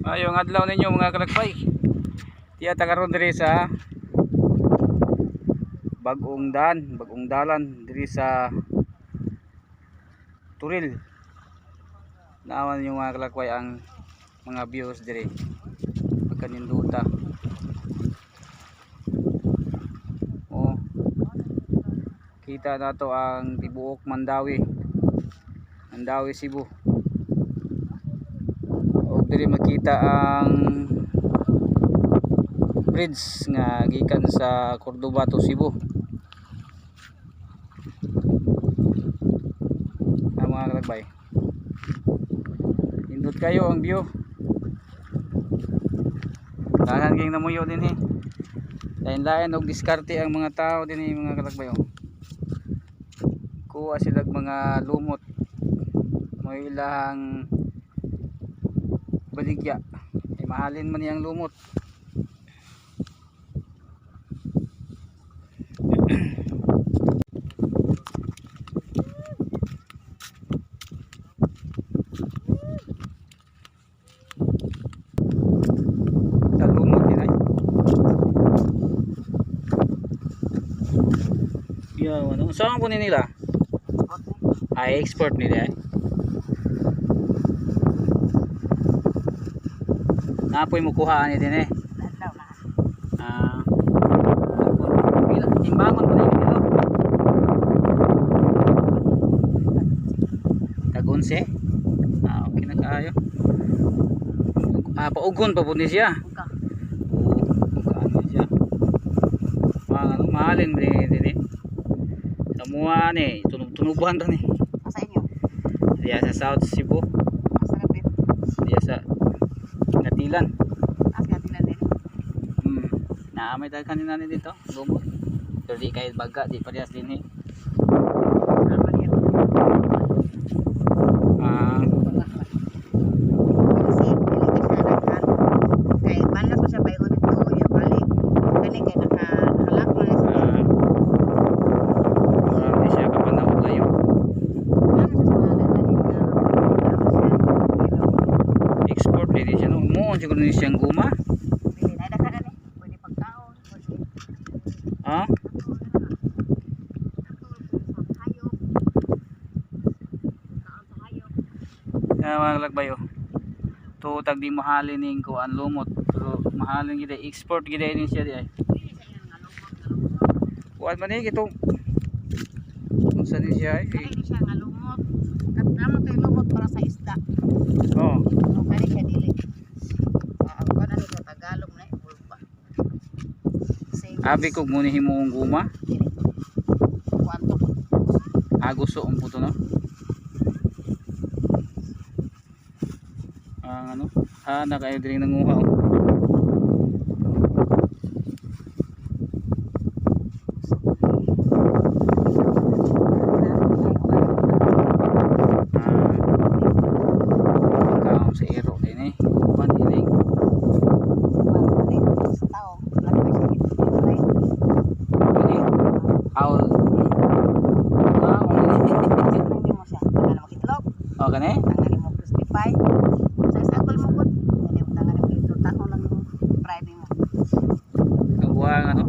Ayong adlaw ninyo mga kalakbay. Tiya tagaron diri sa bagong dalan diri sa Turil. Naaman ninyo mga kalakbay ang mga views diri. Pagkaninduta. Oh. Kita nato ang tibuok Mandawi. Mandawi, Cebu. Og diri makita ang bridge nga gikan sa Cordoba to Cebu. Ang mga kalakbay, indot kayo ang view. Tahan kayong namuyo din eh. Lain-lain og diskarte ang mga tao din eh mga kalakbay. Kuha sila mga lumot. May ilang baligya. Mahalin man yang lumot. Lumot din ay. Yo, ano saan po nila? Ay export nila eh. Napoy mo kuhaan din eh. Timbangon mo na yun dito. Tagunse? Okay na kaayo. Paugon pa po ni siya. Paugon siya. Mahalin mo din eh. Samuan eh. Tunubuhan rin eh. Sa inyo? Diya sa South Cebu. Diya sa Natilan. Natilan din. Naamay tayo kanina dito. Lumot. Pero di kahit baga. Di parehas din eh. Siguro ni siyang guma. Pwede pagkaon. Ha? Mga kalakbay oh. Tutag di mahalin ning kuan lumot. Pero mahalin gid export gid ni siya di ay. Kuan man ni gitong unsa ni siya ay? Kani siya nga lumot. Katamo tay lumot para sa isda. Oh. Kani siya dili. Tagalog na ulpa. Abi kog muni himuong guma. Kwanto. Gusto ang puto no. Ano? Nakayo diri nanguha oh. Kaon sa ero din eh. Paniling. Oh, kani? Tangan mo crispy pie. Sa sakol mo gud. Tangan mo ito taho lang yung fried mo. Ang buwang ano?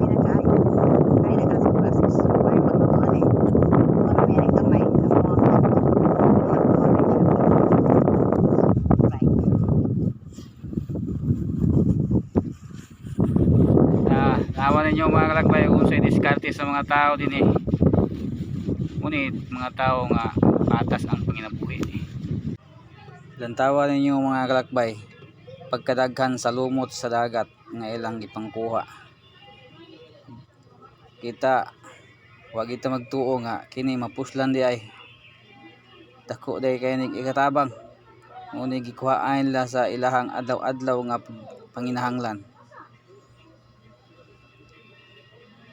Pinakaay. Ay na sa process. Ay maglutuan eh. Kung may ring kamay, nawa ninyo mga kalakbay kung sa diskarte sa mga tao din eh. Ngunit mga tao nga patas ang panginabuhi eh. Lantawa ninyo mga kalakbay pagkadaghan sa lumot sa dagat nga ilang ipangkuha. Kita wag ita magtuo nga kini mapuslan di ay. Dako day kay nig ikatabang. Ngunit gikuhaan la sa ilahang adlaw-adlaw nga panginahanglan.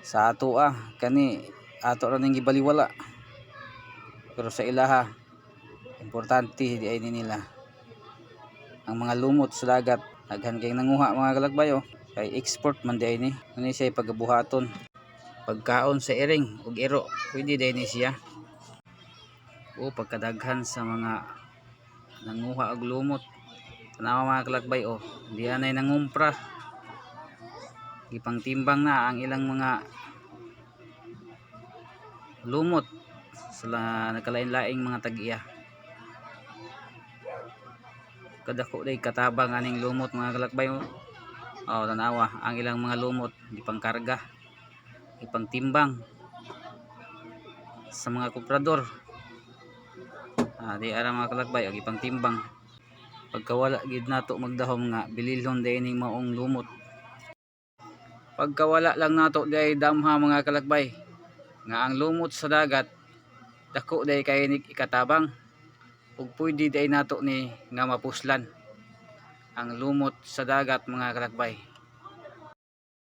Sa ato kani ato ra ning gibaliwala. Pero sa ilaha importante di ay nila ang mga lumot sa dagat. Daghan kay nanguha mga kalakbay oh. Kay export man di ay ni. Ani siya pagabuhaton. Pagkaon sa iring ug iro pwede di ni siya. O pagkadaghan sa mga nanguha og lumot Tanawa mga kalakbay, oh, di anay nangumpra, gipang timbang na ang ilang mga lumot sa nagkalain-laing mga tag-iya. Kadako day katabang aning lumot mga kalakbay, oh. Oh, tanawa ang ilang mga lumot gipang karga, gipang timbang sa mga komprador. Di ara mga kalakbay, og ipang timbang. Pagkawala gid nato magdahom nga bililhon dining maong lumot. Pagkawala lang nato di damha mga kalakbay nga ang lumot sa dagat dako day kay ni ikatabang, ug pwede day nato ni nga mapuslan ang lumot sa dagat mga kalakbay.